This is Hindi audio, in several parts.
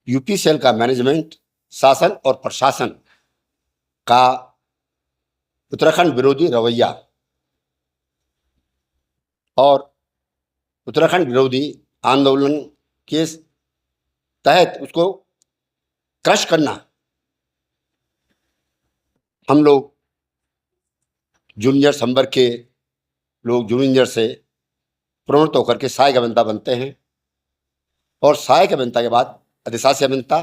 यूपी सेल का मैनेजमेंट, शासन और प्रशासन का उत्तराखंड विरोधी रवैया और उत्तराखंड विरोधी आंदोलन के तहत उसको क्रश करना, हम लोग जूनियर संवर्ग के लोग जूनियर से प्रोन्नत होकर के सहायक अभियंता बनते हैं और सहायक अभियंता के बाद अधिशासी अभियंता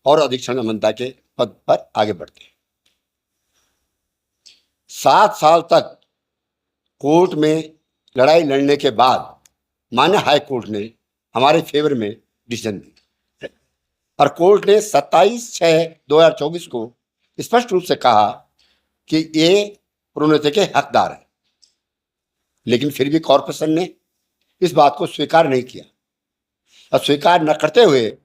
और अधीक्षण अभियंता के पद पर आगे बढ़ते हैं। 7 साल तक कोर्ट में लड़ाई लड़ने के बाद माननीय हाई कोर्ट ने हमारे फेवर में डिसीजन दी और कोर्ट ने 27/6/2024 को स्पष्ट रूप से कहा कि ये प्रोन्नति के हकदार है, लेकिन फिर भी कॉर्पोरेशन ने इस बात को स्वीकार नहीं किया और स्वीकार न करते हुए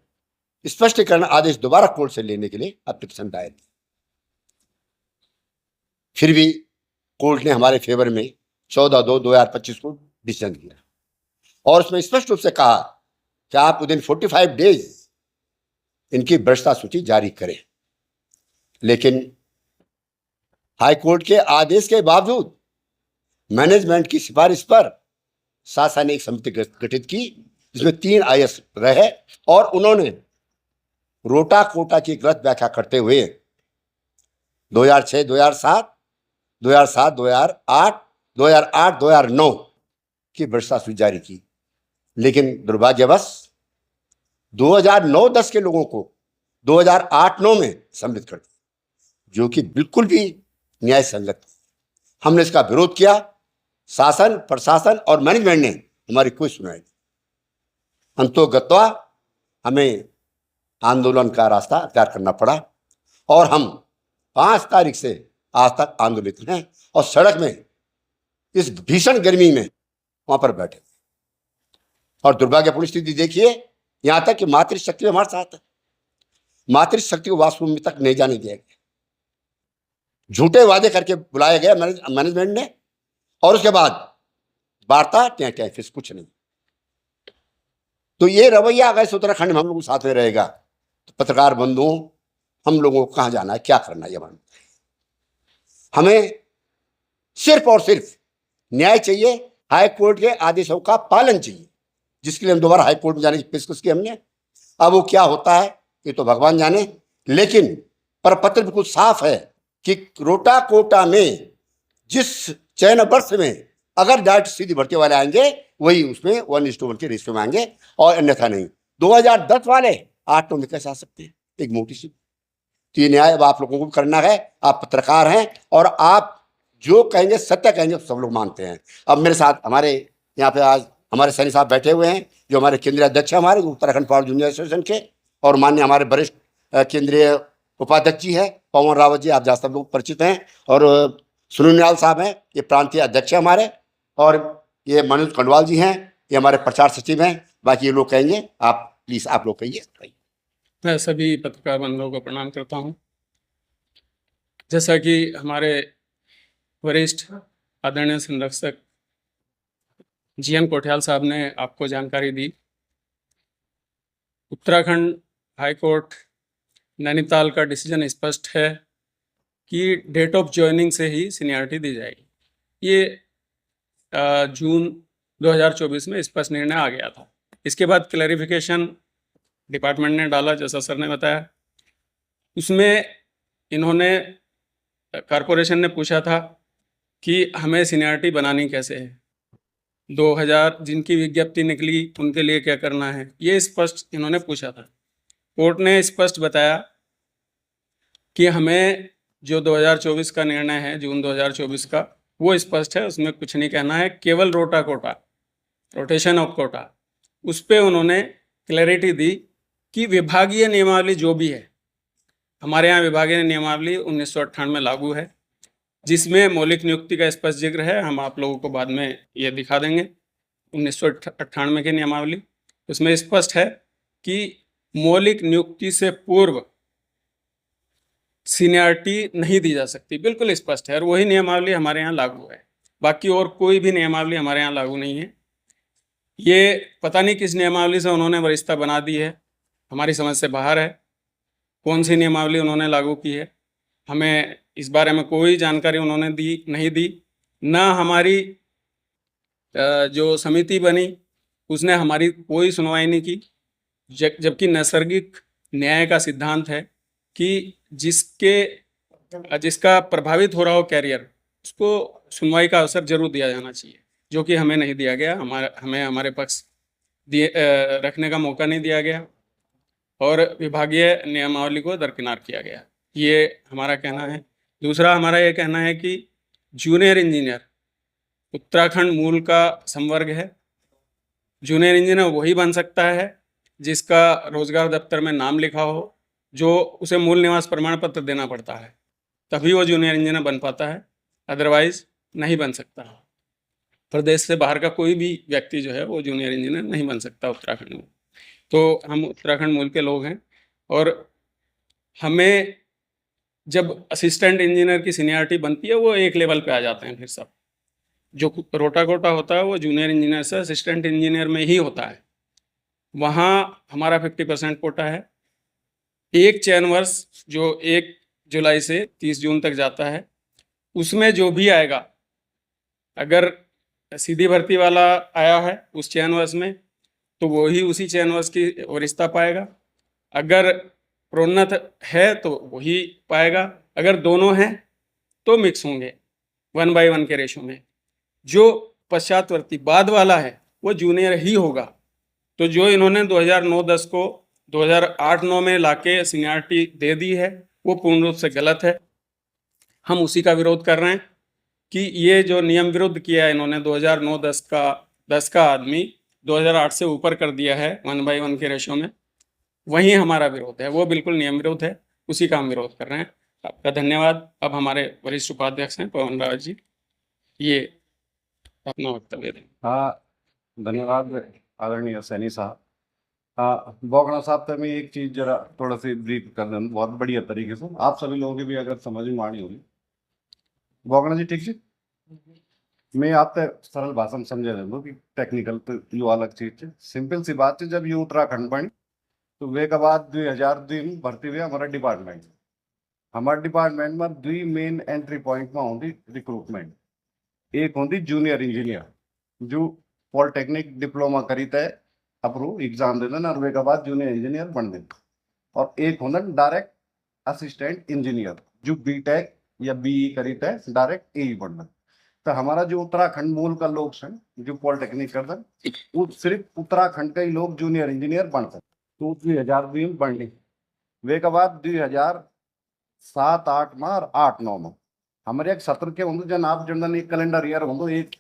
स्पष्टीकरण आदेश दोबारा कोर्ट से लेने के लिए एप्लीकेशन दायर की। फिर भी कोर्ट ने हमारे फेवर में 14/2/2025 को डिसीजन दिया और उसमें स्पष्ट रूप से कहा कि आप विदिन 45 डेज इनकी भ्रष्टा सूची जारी करें। लेकिन हाई कोर्ट के आदेश के बावजूद मैनेजमेंट की सिफारिश पर शासन ने एक समिति गठित की जिसमें 3 IAS रहे और उन्होंने रोटा कोटा की गलत व्याख्या करते हुए 2006-2007, 2007-2008, 2008-2009 की भ्रष्टा सूची जारी की। लेकिन दुर्भाग्यवश 2009-10 के लोगों को 2008-9 में सम्मिलित कर दिया, जो कि बिल्कुल भी न्याय संगत। हमने इसका विरोध किया, शासन, प्रशासन और मैनेजमेंट ने हमारी कोई सुनाई नहीं। अंतोगत्वा हमें आंदोलन का रास्ता अख्तियार करना पड़ा और हम 5 तारीख से आज तक आंदोलित हैं और सड़क में इस भीषण गर्मी में वहां पर बैठे और दुर्भाग्यपूर्ण स्थिति देखिए, यहां तक कि मातृशक्ति हमारे साथ है। मातृशक्ति को वॉशरूम तक नहीं जाने दिया गया, झूठे वादे करके बुलाया गया मैनेजमेंट ने और उसके बाद वार्ता टै फिर कुछ नहीं। तो ये रवैया अगर उत्तराखंड में हम लोग साथ में रहेगा तो पत्रकार बंधुओं, हम लोगों को कहां जाना है, क्या करना है, हमें सिर्फ और सिर्फ न्याय चाहिए, हाई कोर्ट के आदेशों का पालन चाहिए, जिसके लिए हम दोबारा हाई कोर्ट में जाने की पेशकश की हमने। अब वो क्या होता है ये तो भगवान जाने, लेकिन प्रपत्र बिल्कुल साफ है कि रोटा कोटा में जिस चयन वर्ष में अगर डायरेक्ट सीधी भर्ती वाले आएंगे वही उसमें 1:1 के रेशियो में आएंगे और अन्यथा नहीं। 2010 वाले 8-9 में कैसे आ सकते हैं, एक मोटी सी। तो ये न्याय अब आप लोगों को करना है, आप पत्रकार हैं और आप जो कहेंगे सत्य कहेंगे सब लोग मानते हैं। अब मेरे साथ हमारे यहाँ पे आज हमारे सैनी साहब बैठे हुए हैं जो हमारे केंद्रीय अध्यक्ष हमारे उत्तराखंड पावर जूनियर एसोसिएशन के और माननीय हमारे वरिष्ठ केंद्रीय उपाध्यक्ष जी है पवन रावत जी, आप जहाँ सब लोग परिचित हैं, और सुनील साहब हैं ये प्रांतीय अध्यक्ष हमारे, और ये मनोज खंडवाल जी हैं ये हमारे प्रचार सचिव हैं। बाकी ये लोग कहेंगे, आप प्लीज आप लोग कहिए। मैं सभी पत्रकार बंधुओं को प्रणाम करता हूं। जैसा कि हमारे वरिष्ठ आदरणीय संरक्षक GN कोठियाल साहब ने आपको जानकारी दी, उत्तराखंड हाई कोर्ट नैनीताल का डिसीजन स्पष्ट है कि डेट ऑफ ज्वाइनिंग से ही सीनियरिटी दी जाएगी। ये जून 2024 में स्पष्ट निर्णय आ गया था। इसके बाद क्लैरिफिकेशन डिपार्टमेंट ने डाला, जैसा सर ने बताया। उसमें इन्होंने कॉरपोरेशन ने पूछा था कि हमें सीनियरिटी बनानी कैसे है, 2000 जिनकी विज्ञप्ति निकली उनके लिए क्या करना है, ये स्पष्ट इन्होंने पूछा था। कोर्ट ने स्पष्ट बताया कि हमें जो 2024 का निर्णय है, जून 2024 का, वो स्पष्ट है, उसमें कुछ नहीं कहना है। केवल रोटा कोटा, रोटेशन ऑफ कोटा, उस पर उन्होंने क्लैरिटी दी कि विभागीय नियमावली जो भी है, हमारे यहाँ विभागीय नियमावली 1998 में लागू है, जिसमें मौलिक नियुक्ति का स्पष्ट जिक्र है। हम आप लोगों को बाद में ये दिखा देंगे 1998 की नियमावली। उसमें स्पष्ट है कि मौलिक नियुक्ति से पूर्व सीनियरिटी नहीं दी जा सकती, बिल्कुल स्पष्ट है, और वही नियमावली हमारे यहाँ लागू है। बाकी और कोई भी नियमावली हमारे यहाँ लागू नहीं है। ये पता नहीं किस नियमावली से उन्होंने वरिष्ठता बना दी है, हमारी समझ से बाहर है। कौन सी नियमावली उन्होंने लागू की है, हमें इस बारे में कोई जानकारी उन्होंने नहीं दी। ना हमारी जो समिति बनी उसने हमारी कोई सुनवाई नहीं की, जबकि नैसर्गिक न्याय का सिद्धांत है कि जिसका प्रभावित हो रहा हो कैरियर, उसको सुनवाई का अवसर जरूर दिया जाना चाहिए, जो कि हमें नहीं दिया गया। हमें हमारे पक्ष रखने का मौका नहीं दिया गया और विभागीय नियमावली को दरकिनार किया गया। ये हमारा कहना है। दूसरा हमारा ये कहना है कि जूनियर इंजीनियर उत्तराखंड मूल का संवर्ग है। जूनियर इंजीनियर वही बन सकता है जिसका रोजगार दफ्तर में नाम लिखा हो, जो उसे मूल निवास प्रमाण पत्र देना पड़ता है, तभी वो जूनियर इंजीनियर बन पाता है, अदरवाइज नहीं बन सकता। प्रदेश से बाहर का कोई भी व्यक्ति जो है वो जूनियर इंजीनियर नहीं बन सकता उत्तराखंड में। तो हम उत्तराखंड मूल के लोग हैं और हमें जब असिस्टेंट इंजीनियर की सीनियरिटी बनती है वो एक लेवल पे आ जाते हैं। फिर सब जो रोटा कोटा होता है वो जूनियर इंजीनियर से असिस्टेंट इंजीनियर में ही होता है। वहाँ हमारा 50% कोटा है। एक चयन वर्ष जो 1 जुलाई से 30 जून तक जाता है, उसमें जो भी आएगा, अगर सीधी भर्ती वाला आया है उस चयन वर्ष में तो वो ही उसी चयन वर्ष की वरिष्ठता पाएगा। अगर प्रोन्नत है तो वही पाएगा। अगर दोनों हैं तो मिक्स होंगे 1/1 के रेशो में। जो पश्चातवर्ती बाद वाला है वो जूनियर ही होगा। तो जो इन्होंने 2009-10 को 2008-9 में लाके सीनियरिटी दे दी है वो पूर्ण रूप से गलत है। हम उसी का विरोध कर रहे हैं कि ये जो नियम विरुद्ध किया है इन्होंने 2009-10 का आदमी 2008 से ऊपर कर दिया है 1/1 के रेशो में, वहीं हमारा विरोध है। वो बिल्कुल नियम विरोध है, उसी का हम विरोध कर रहे हैं। आपका धन्यवाद। अब हमारे वरिष्ठ उपाध्यक्ष हैं पवन रावत जी, ये अपना वक्तव्य दें। हाँ, धन्यवाद आदरणीय सैनी साहब। हाँ, बोगना साहब तो मैं एक चीज जरा थोड़ा सी ब्रीफ कर दूं बहुत बढ़िया तरीके से, आप सभी लोगों की भी अगर समझ में आनी होगी। बोगना जी ठीक जी, मैं आपसे सरल भाषा में समझा दूँ कि टेक्निकल तो यो अलग चीज है। सिंपल सी बात है, जब ये उत्तराखंड बनी तो वे के बाद 2002 में भर्ती हुआ हमारा डिपार्टमेंट। हमारे डिपार्टमेंट में 2 मेन एंट्री पॉइंट में होती रिक्रूटमेंट। एक होती जूनियर इंजीनियर जो पॉलिटेक्निक डिप्लोमा करीता है, अप्रूव एग्जाम दे देना और वे के बाद जूनियर इंजीनियर बन देना। और एक होता डायरेक्ट असिस्टेंट इंजीनियर जो बीटेक या बीई करीता है, डायरेक्ट एई बनना। तो हमारा जो उत्तराखंड मूल का लोग हैं जो पॉलिटेक्निक करते हैं, वो सिर्फ उत्तराखंड के ही लोग जूनियर इंजीनियर बन सकते। तो 2002 में बढ़नी, वे के बाद 2007-8 में और 8-9 में हमारे एक सत्र के होंगे जन आप जनरल एक कैलेंडर ईयर होंगे 1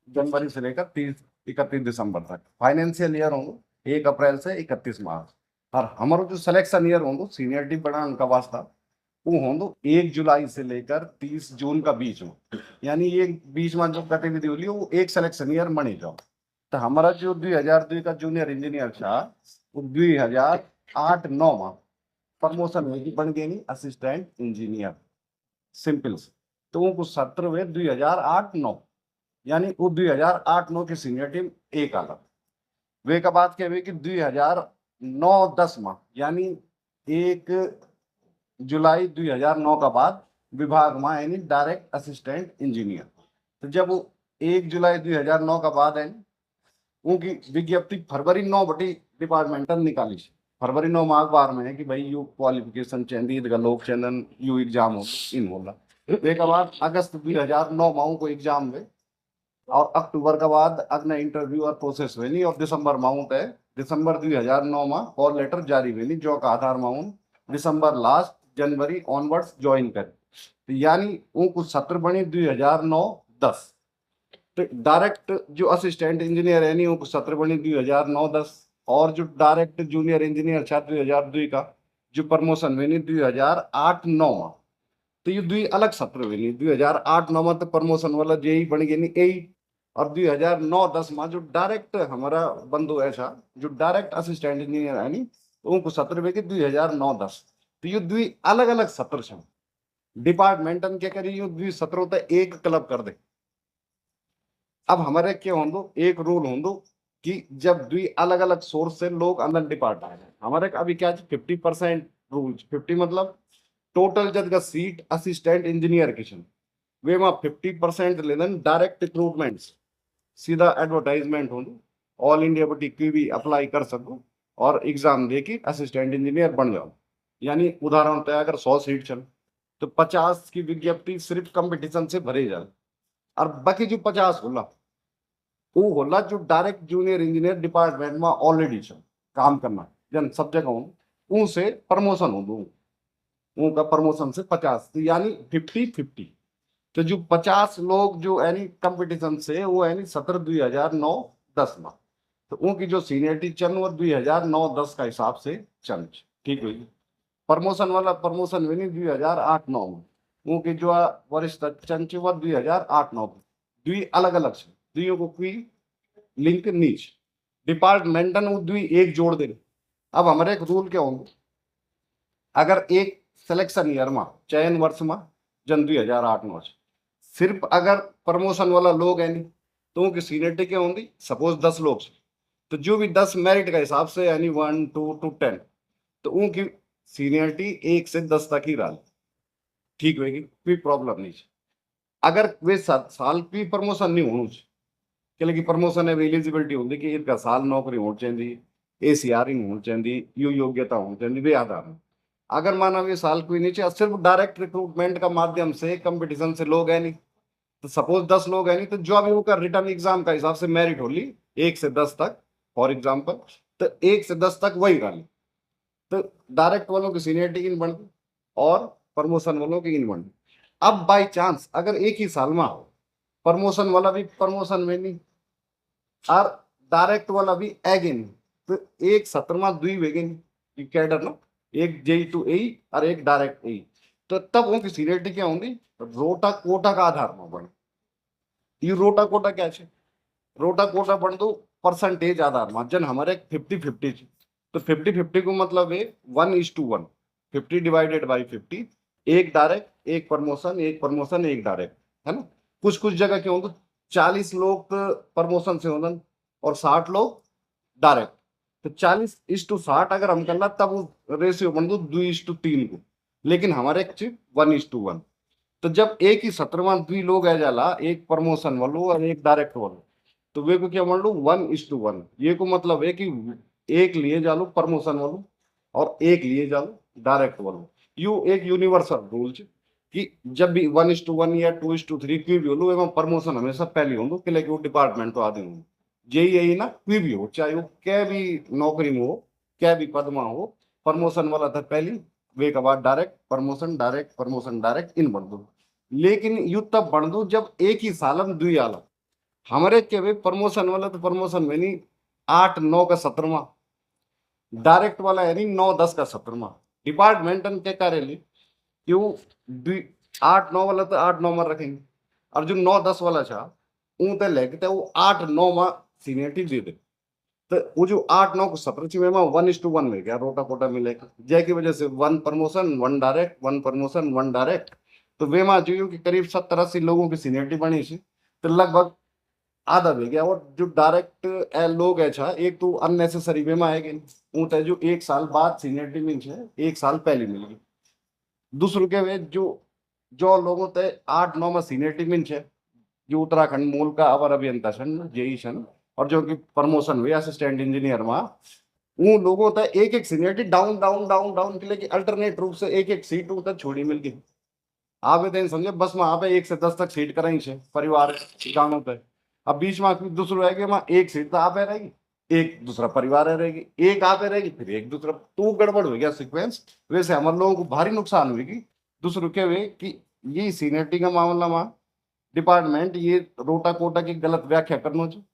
जनवरी से लेकर 31 दिसंबर तक। फाइनेंशियल ईयर होंगे 1 अप्रैल से 31 मार्च। और हमारा जो सिलेक्शन ईयर होंगे सीनियरिटी बढ़ाने का वास्ता वो होंगे 1 जुलाई से लेकर 30 जून का बीच में। यानी ये बीच में जो गतिविधि होली वो एक सिलेक्शन ईयर बनी जाओ। तो हमारा जो 2002 का जूनियर इंजीनियर था वो 2008-9 में प्रमोशन होगी बन गई असिस्टेंट इंजीनियर। सिंपल से तो वो सत्र हुए 2008-9, यानी वो 2008-9 की सीनियर टीम एक अलग। वे का बात क्या हुई कि 2009-10 में यानी 1 जुलाई 2009 का बाद विभाग में यानी डायरेक्ट असिस्टेंट इंजीनियर। तो जब वो 1 जुलाई 2009 का बाद है उनकी विज्ञप्ति फरवरी 9 बटी डिपार्टमेंटल निकाली। फरवरी 9 में अखबार में है कि भाई यू क्वालिफिकेशन चाहिए लोक चंदन यू एग्जाम हो इन होला। वे के बाद अगस्त 2009 माऊ को एग्जाम हुए और अक्टूबर के बाद अगला इंटरव्यू और प्रोसेस हुए नहीं और दिसंबर माऊ है दिसंबर 2009 में कॉल लेटर जारी हुई नहीं जो का आधार माऊ दिसंबर लास्ट जनवरी ऑनवर्ड्स ज्वाइन करे। तो यानी उनको सत्र बनी 2009-10। तो डायरेक्ट जो असिस्टेंट इंजीनियर है नहीं उनको सत्र बनी 2009-10 और जो डायरेक्ट जूनियर इंजीनियर था 2002 का जो प्रमोशन हुई नहीं 2008-9 में। तो ये 2 अलग सत्र हुए नहीं। 2008-9 में तो प्रमोशन वाला जेई बन गई नहीं एई और 2009-10 में जो डायरेक्ट हमारा बंधु ऐसा जो डायरेक्ट असिस्टेंट इंजीनियर है नहीं उनको सत्र हुए 2009-10। तो ये 2 अलग अलग सत्र हैं। डिपार्टमेंटन क्या करी ये 2 सत्र होता एक क्लब कर दे। अब हमारे क्या होंगे एक रूल होंगे कि जब दुई अलग अलग सोर्स से लोग अंदर डिपार्ट आए हैं हमारे अभी क्या 50% रूल 50 मतलब टोटल जब का सीट असिस्टेंट इंजीनियर की छन वे में 50% लेदन डायरेक्ट रिक्रूटमेंट सीधा एडवर्टाइजमेंट हो ऑल इंडिया बटी कोई भी अप्लाई कर सको और एग्जाम दे के असिस्टेंट इंजीनियर बन जाओ यानी उदाहरण तय अगर 100 सीट चल तो 50 की विज्ञप्ति सिर्फ कंपटीशन से भरे जाए और बाकी जो 50 होला वो होला जो डायरेक्ट जूनियर इंजीनियर डिपार्टमेंट में ऑलरेडी चल काम करना जन सब जगह हो उनसे प्रमोशन हो उनका प्रमोशन से 50 तो यानी 50-50 तो जो 50 लोग जो यानी कंपटीशन से वो यानी 17 2009-10 में तो उनकी जो सीनियरिटी चल वो 2009-10 का हिसाब से चल ठीक है प्रमोशन वाला प्रमोशन भी नहीं 2008-9 में उनकी जो वरिष्ठ चंच वो 2008-9 में दुई अलग अलग से दुइयों को कोई लिंक नीच डिपार्टमेंटन वो दुई एक जोड़ दे अब हमारे एक रूल क्या होंगे अगर एक सिलेक्शन ईयर में चयन वर्ष में जन 2008-9 सिर्फ अगर प्रमोशन वाला लोग है नहीं तो उनकी सीनियरिटी क्या होंगी सपोज 10 लोग तो जो भी 10 मेरिट का हिसाब से यानी 1 2 to 10 तो उनकी सीनियरिटी 1 से 10 तक ही रहा ठीक होगी कोई प्रॉब्लम नहीं अगर वे साल की प्रमोशन नहीं होनी चाहिए प्रमोशन है एलिजिबिलिटी होती कि इनका साल नौकरी होनी चाहिए ACR होनी चाहिए यू योग्यता होनी चाहिए वे आधार में अगर माना वे साल कोई नहीं चाहिए सिर्फ डायरेक्ट रिक्रूटमेंट का माध्यम से कंपटीशन से लोग है नहीं तो सपोज 10 लोग है नहीं तो जो अभी उनका रिटर्न एग्जाम का हिसाब से मेरिट होली 1 से 10 तक फॉर एग्जाम्पल तो 1 से 10 तक वही गाली तो डायरेक्ट वालों की सीनियरिटी इन बन और प्रमोशन वालों की इन बन अब बाई चांस अगर एक ही साल में प्रमोशन वाला भी प्रमोशन में नहीं और डायरेक्ट वाला भी एगेन तो एक सत्र में दुई वेगेन कैडर ना एक JEE to AE और एक डायरेक्ट AE तो तब उनकी सीनियरिटी क्या होगी रोटा कोटा का आधार में बन ये रोटा कोटा क्या है रोटा कोटा बन दो परसेंटेज आधार में जन हमारे 50-50 तो 50-50 को मतलब है 1:1 50 डिवाइडेड बाई 50 एक डायरेक्ट एक प्रमोशन एक डायरेक्ट है ना कुछ जगह क्या होगा 40 लोग प्रमोशन से होना और 60 लोग डायरेक्ट तो 40:60 अगर हम करना तब वो रेशियो बन दो 2:3 को लेकिन हमारे 1:1 तो जब एक ही सत्र में 2 लोग आ जाला एक प्रमोशन वालों और एक डायरेक्ट वालों तो वे को क्या मान लो 1:1 ये को मतलब है कि एक लिए जालो प्रमोशन वालों और एक लिए जालो डायरेक्ट वालों यू एक यूनिवर्सल रूल कि जब भी 1:1 या 2:3 कोई भी हो लो प्रमोशन हमेशा पहले हो कि वो डिपार्टमेंट तो आदि हो यही ना कोई भी हो चाहे वो क्या भी नौकरी में हो क्या भी पद में हो प्रमोशन वाला था पहली वे के बाद डायरेक्ट प्रमोशन डायरेक्ट इन बढ़ दो लेकिन यू तब बढ़ दो जब एक ही साल में 2 आला हमारे के भाई प्रमोशन वाला तो प्रमोशन में नहीं 8-9 का सत्र में डायरेक्ट वाला है नहीं 9-10 का सत्र में डिपार्टमेंट क्या कार्यालय क्यों 8-9 वाला तो 8-9 में रखेंगे और जो 9-10 वाला था ऊँ तय लेके वो 8-9 में सीनियरिटी दे दे तो वो जो 8-9 को सत्र में 1:1 मिल गया रोटा कोटा मिलेगा जय की वजह से 1 प्रमोशन 1 डायरेक्ट 1 प्रमोशन 1 डायरेक्ट तो वे में जो कि करीब 70-80 लोगों की सीनियरिटी बनी थी तो लगभग आधा हो गया और जो डायरेक्ट लोग है छा एक तो अननेसेसरी वे में आएगी ऊँ तय जो 1 साल बाद सीनियरिटी मिल है 1 साल पहले मिल गई दूसरों के वे जो लोगों तय 8-9 में सीनियरिटी मिल है जो उत्तराखंड मूल का अवर अभियंता छन JEE छन और जो कि प्रमोशन हुई असिस्टेंट इंजीनियर में उन लोगों तक एक सीनियरिटी डाउन के लिए अल्टरनेट रूप से एक सीट तक छोड़ी मिल गई आप तो समझे बस वहां पे 1 से 10 तक सीट कराई छे परिवार गानों पे अब बीच में दूसरा है कि वहां एक सीट तो आप रहेगी एक दूसरा परिवार रहेगी एक आप रहेगी फिर एक दूसरा तो गड़बड़ हो गया सीक्वेंस वैसे हमारे लोगों को भारी नुकसान हुई दूसरों के हुए कि ये सीनियरिटी का मामला में डिपार्टमेंट ये रोटा कोटा की गलत व्याख्या करना चाहिए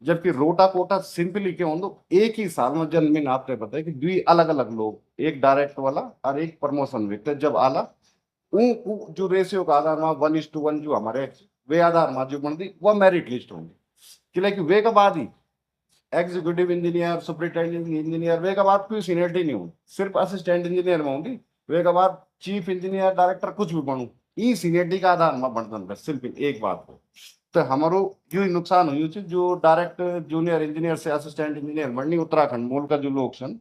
जबकि रोटा कोटा सिंपली क्यों हो एक ही साल में जन्म आपने बताया कि 2 अलग अलग लोग एक डायरेक्ट वाला और एक प्रमोशन व्यक्ति जब आला जो रेशियो का आधार में 1:1 जो हमारे वे आधार में जो बनती वह मेरिट लिस्ट होंगी कि वे के बाद ही एग्जीक्यूटिव इंजीनियर सुपरिटेंडेंट इंजीनियर वे के बाद कोई सीनियरिटी नहीं होगी सिर्फ असिस्टेंट इंजीनियर में होंगी वे के बाद चीफ इंजीनियर डायरेक्टर कुछ भी बनू ई सीनियरिटी का आधार में बढ़ता सिर्फ एक बात हो तो हमारो यो ही नुकसान हुई छे जो डायरेक्ट जूनियर इंजीनियर से असिस्टेंट इंजीनियर बननी उत्तराखंड मूल का जो लोग छन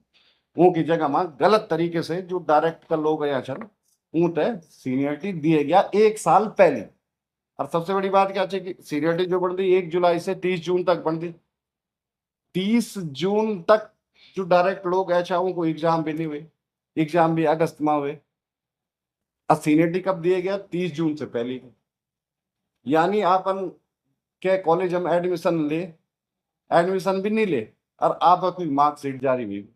उनकी जगह में गलत तरीके से जो डायरेक्ट का लोग आया छन ऊँटे सीनियरिटी दिए गया 1 साल पहले। और सबसे बड़ी बात क्या है कि सीनियरिटी जो बढ़ दी 1 जुलाई से 30 जून तक बढ़ दी। 30 जून तक जो डायरेक्ट लोग ऐसा उनको एग्जाम भी नहीं हुए, एग्जाम भी अगस्त में हुए। और सीनियरिटी कब दिए गया 30 जून से पहले। यानी आपन के कॉलेज में एडमिशन भी नहीं ले और आप कोई मार्कशीट जारी हुई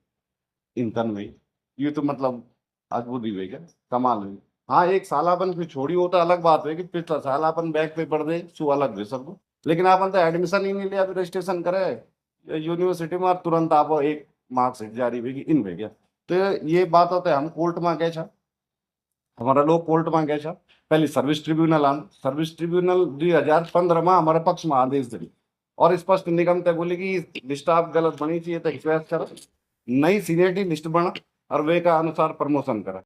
इंटर्न में। ये तो मतलब अद्भुत ही हुई क्या कमाल हुई। हाँ 1 साल अपन फिर छोड़ी हो तो अलग बात है कि पिछला साल अपन बैक पे पढ़ दे सो अलग हुई सब। लेकिन अपन तो एडमिशन ही नहीं लिया फिर रजिस्ट्रेशन करे यूनिवर्सिटी में और तुरंत आप एक मार्कशीट जारी हुई इन हो गया। तो ये बात होता है हम कोर्ट में गए छा, हमारा लोग कोर्ट में गए छा पहले सर्विस ट्रिब्यूनल आन सर्विस ट्रिब्यूनल 2015 में हमारे पक्ष में आदेश दी और स्पष्ट निगम तय बोले कि लिस्ट आप गलत बनी चाहिए तो रिक्वेस्ट करो नई सीनियरिटी लिस्ट बना और वे का अनुसार प्रमोशन करा।